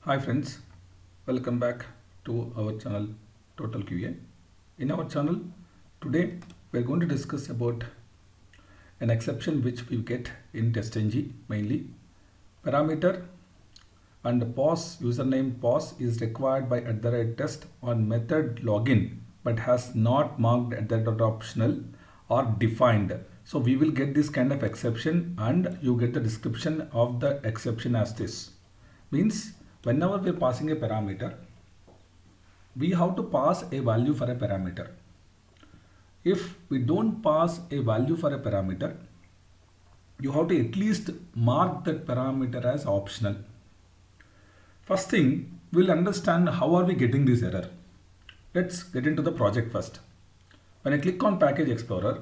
Hi friends, welcome back to our channel Total QA. In our channel today we are going to discuss about an exception which we get in TestNG, mainly parameter and pos username pos is required by @test on method login but has not marked optional or defined. So we will get this kind of exception and you get the description of the exception as this. Means whenever we are passing a parameter, we have to pass a value for a parameter. If we don't pass a value for a parameter, you have to at least mark that parameter as optional. First thing, we'll understand how are we getting this error. Let's get into the project first. When I click on Package Explorer,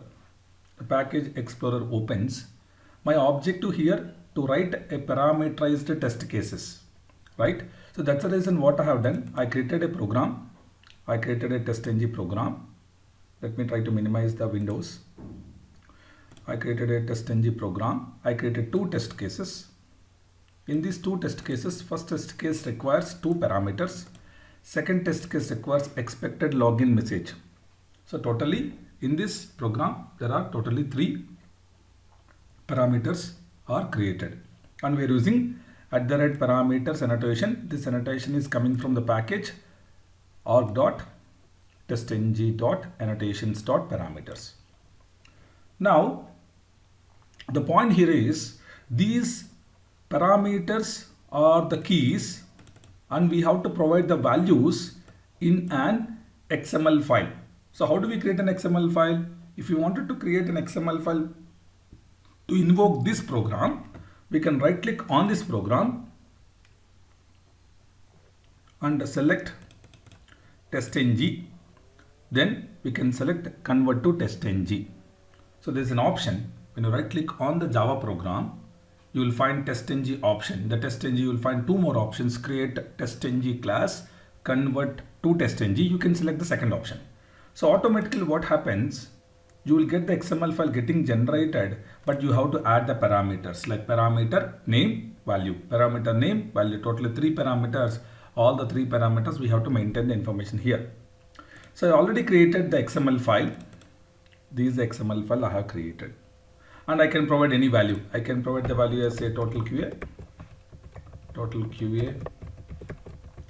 the Package Explorer opens. My objective here to write a parameterized test cases, right? So that's the reason what I have done. I created a program. I created a TestNG program. Let me try to minimize the windows. I created a TestNG program. I created two test cases. In these two test cases, first test case requires two parameters. Second test case requires expected login message. So totally in this program, there are totally three parameters are created. And we are using @parameters annotation. This annotation is coming from the package org.testng.annotations.parameters. Now, the point here is these parameters are the keys and we have to provide the values in an XML file. So how do we create an XML file? If you wanted to create an XML file to invoke this program, we can right click on this program and select TestNG. Then we can select convert to TestNG. So there is an option when you right click on the Java program, you will find TestNG option. In the TestNG you will find two more options: create TestNG class, convert to TestNG. You can select the second option. So automatically what happens, you will get the XML file getting generated, but you have to add the parameters like parameter name value, totally three parameters. All the three parameters we have to maintain the information here. So I already created the XML file. This is the XML file I have created. And I can provide any value. I can provide the value as a total QA.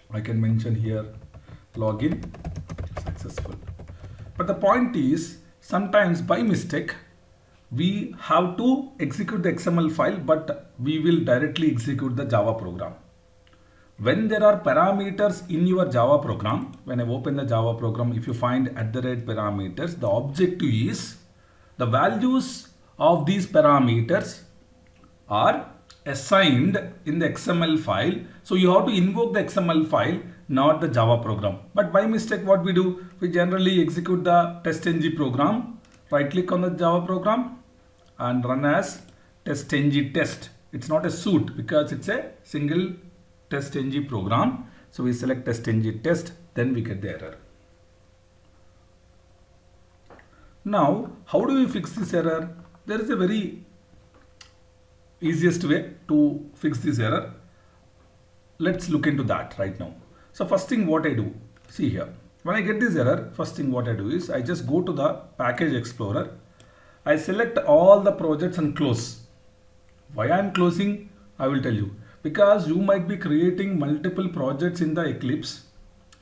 I can mention here login successful. But the point is, sometimes by mistake, we have to execute the XML file, but we will directly execute the Java program. When there are parameters in your Java program, when I open the Java program, if you find @parameters, the objective is the values of these parameters are assigned in the XML file. So you have to invoke the XML file, not the Java program. But by mistake, what we do, we generally execute the TestNG program, right click on the Java program and run as TestNG test. It's not a suite because it's a single TestNG program. So we select TestNG test, then we get the error. Now, how do we fix this error? There is a very easiest way to fix this error. Let's look into that right now. So first thing what I do, see here, when I get this error, first thing what I do is I just go to the Package Explorer. I select all the projects and close. Why I am closing, I will tell you. Because you might be creating multiple projects in the Eclipse,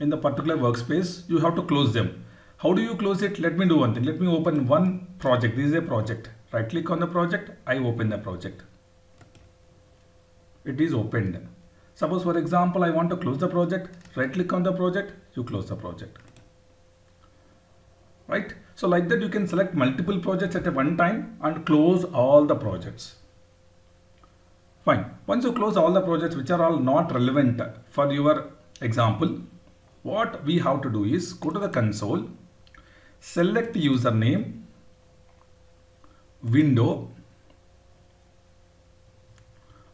in the particular workspace, you have to close them. How do you close it? Let me do one thing. Let me open one project. This is a project. Right click on the project. I open the project. It is opened. Suppose for example, I want to close the project. Right click on the project. You close the project. Right? So like that you can select multiple projects at a one time and close all the projects. Fine. Once you close all the projects which are all not relevant for your example, what we have to do is go to the console, select username, window.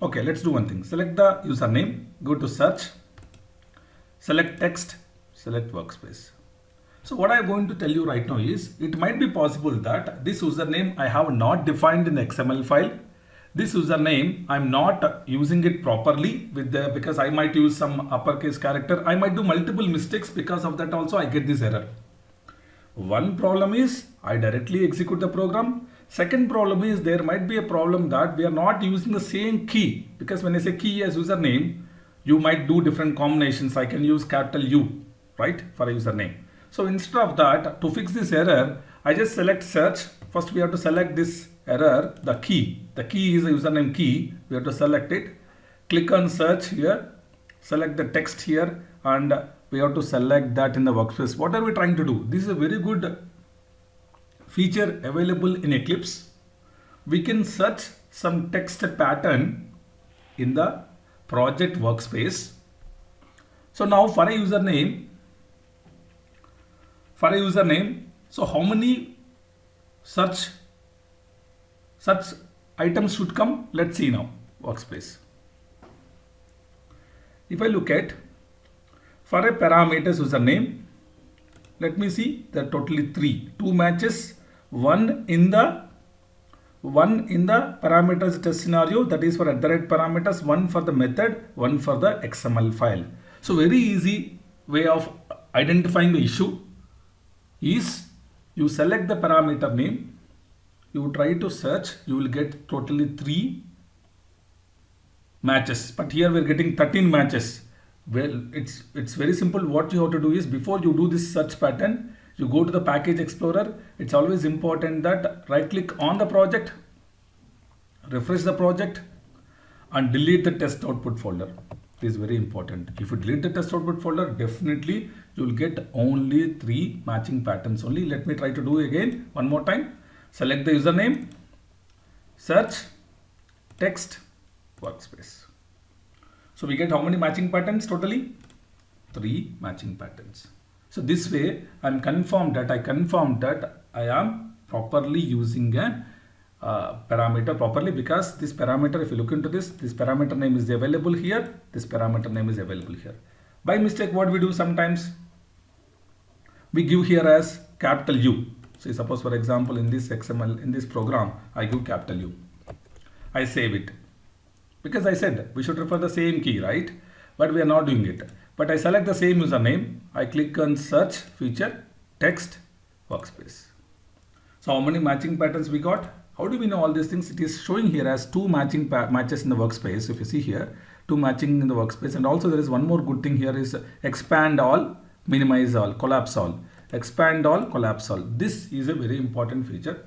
Okay, let's do one thing. Select the username, go to search, select text, select workspace. So what I am going to tell you right now is, it might be possible that this username I have not defined in the XML file. this username, I'm not using it properly because I might use some uppercase character. I might do multiple mistakes. Because of that also I get this error. One problem is I directly execute the program. Second problem is there might be a problem that we are not using the same key, because when I say key as username, you might do different combinations. I can use capital U, right, for a username. So instead of that, to fix this error, I just select search. First we have to select this error, the key. The key is a username key. We have to select it. Click on search here. Select the text here and we have to select that in the workspace. What are we trying to do? This is a very good feature available in Eclipse. We can search some text pattern in the project workspace. So now for a username, so how many such items should come? Let's see now, workspace. If I look at for a parameters username, let me see, there are totally 3. 2 matches, one in the parameters test scenario, that is for @parameters, one for the method, one for the XML file. So very easy way of identifying the issue is you select the parameter name, you try to search, you will get totally 3 matches, but here we are getting 13 matches. Well, it's very simple. What you have to do is, before you do this search pattern, you go to the package explorer. It's always important that right click on the project, refresh the project and delete the test output folder. It is very important. If you delete the test output folder, definitely you will get only 3 matching patterns only. Let me try to do again one more time. Select the username, search, text, workspace. So we get how many matching patterns totally? 3 matching patterns. So this way I confirmed that I am properly using a parameter properly, because this parameter, if you look into this parameter name is available here, this parameter name is available here. By mistake, what we do sometimes, we give here as capital U. So suppose for example in this XML, in this program, I give capital U. I save it. Because I said we should refer the same key, right? But we are not doing it. But I select the same username. I click on search feature, text, workspace. So how many matching patterns we got? How do we know all these things? It is showing here as 2 matching matches in the workspace. If you see here, 2 matching in the workspace. And also there is one more good thing here is expand all, minimize all, collapse all. Expand all, collapse all. This is a very important feature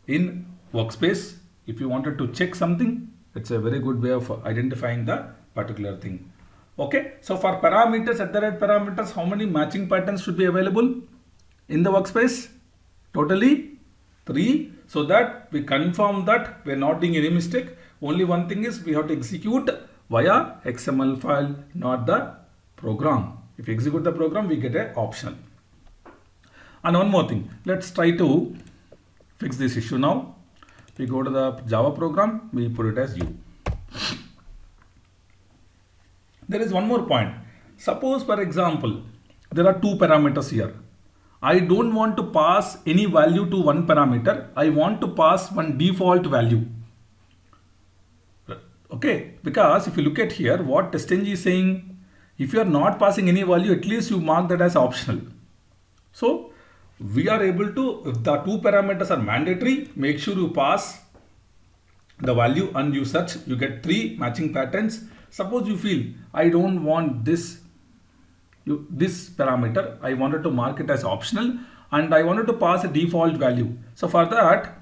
in workspace. If you wanted to check something, it's a very good way of identifying the particular thing. Okay, so for parameters, @parameters, how many matching patterns should be available in the workspace? Totally 3, so that we confirm that we're not doing any mistake. Only one thing is we have to execute via XML file, not the program. If you execute the program, we get an optional. And one more thing, let's try to fix this issue now. We go to the Java program, we put it as U. There is one more point. Suppose for example, there are 2 parameters here. I don't want to pass any value to one parameter. I want to pass one default value. Okay, because if you look at here, what TestNG is saying, if you are not passing any value, at least you mark that as optional. So we are able to, if the 2 parameters are mandatory, make sure you pass the value and you search, you get 3 matching patterns. Suppose you feel I don't want this parameter, I wanted to mark it as optional and I wanted to pass a default value. So for that,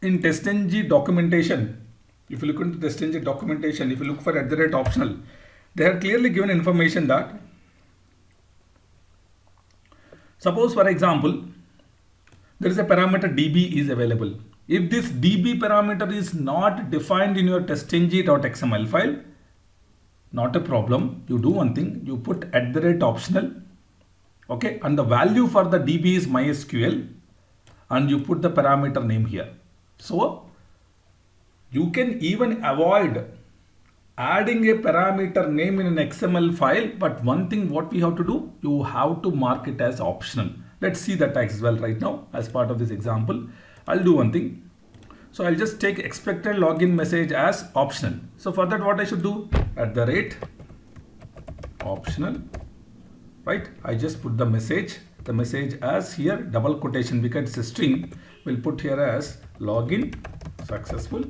in TestNG documentation, if you look into TestNG documentation, if you look for @optional, they have clearly given information that, suppose for example, there is a parameter db is available. If this db parameter is not defined in your testng.xml file, not a problem. You do one thing, you put @optional, okay, and the value for the db is MySQL, and you put the parameter name here. So you can even avoid adding a parameter name in an XML file, but one thing what we have to do, you have to mark it as optional. Let's see that as well right now as part of this example. I'll do one thing. So I'll just take expected login message as optional. So for that, what I should do? @optional, right? I just put the message as here double quotation because it's a string. We'll put here as login successful,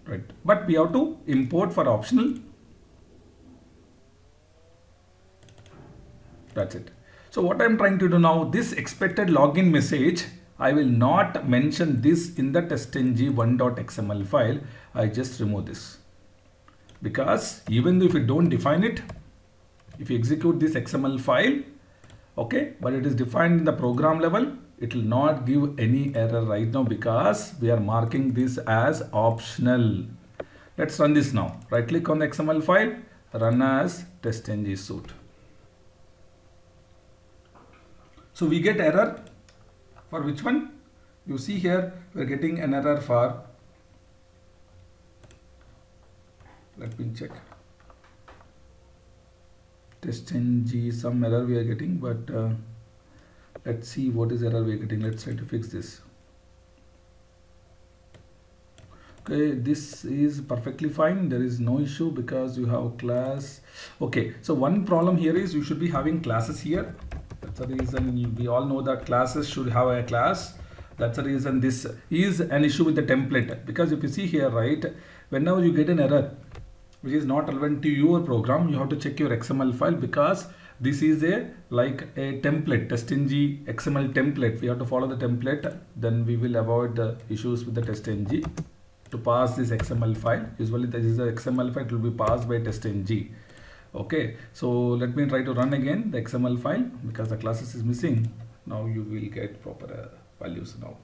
right? But we have to import for optional. That's it. So what I'm trying to do now, this expected login message, I will not mention this in the testng1.xml file. I just remove this because even if you don't define it, if you execute this XML file, okay, but it is defined in the program level, it will not give any error right now because we are marking this as optional. Let's run this now. Right click on the XML file, run as testng suite. So we get error for which one? You see here we're getting an error for, let me check, testng, some error we are getting, but let's see what is error we are getting. Let's try to fix this. Okay, this is perfectly fine. There is no issue because you have class. Okay, so one problem here is you should be having classes here. That's the reason we all know that classes should have a class. That's the reason this is an issue with the template, because if you see here, right, whenever you get an error which is not relevant to your program, you have to check your XML file because this is like a template, testng XML template. We have to follow the template, then we will avoid the issues with the testng to pass this XML file. Usually this is a XML file, it will be passed by testng. Okay, so let me try to run again the XML file because the classes is missing. Now you will get proper values now.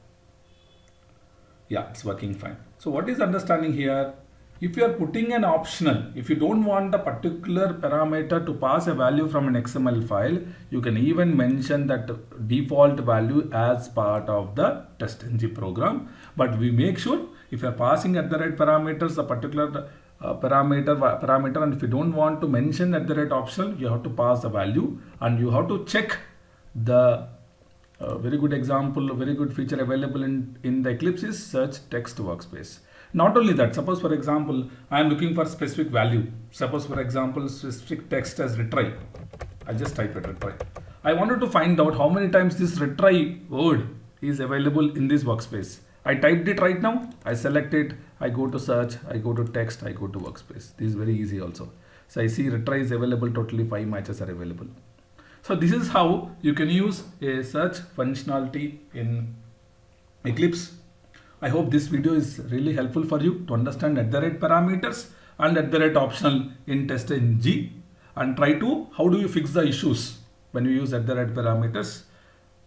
Yeah, it's working fine. So what is understanding here? If you are putting an optional, if you don't want a particular parameter to pass a value from an XML file, you can even mention that default value as part of the testng program. But we make sure if you are passing at the right parameters, a particular parameter, and if you don't want to mention at the right optional, you have to pass the value and you have to check the very good example, a very good feature available in the Eclipse is search text workspace. Not only that, suppose for example, I am looking for specific value. Suppose for example, specific text as retry. I just type it retry. I wanted to find out how many times this retry word is available in this workspace. I typed it right now. I select it. I go to search. I go to text. I go to workspace. This is very easy also. So I see retry is available. Totally 5 matches are available. So this is how you can use a search functionality in Eclipse. I hope this video is really helpful for you to understand at the right parameters and at the right optional in testng, and try to how do you fix the issues when you use at the right parameters.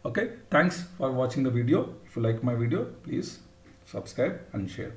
Okay, thanks for watching the video. If you like my video, please subscribe and share.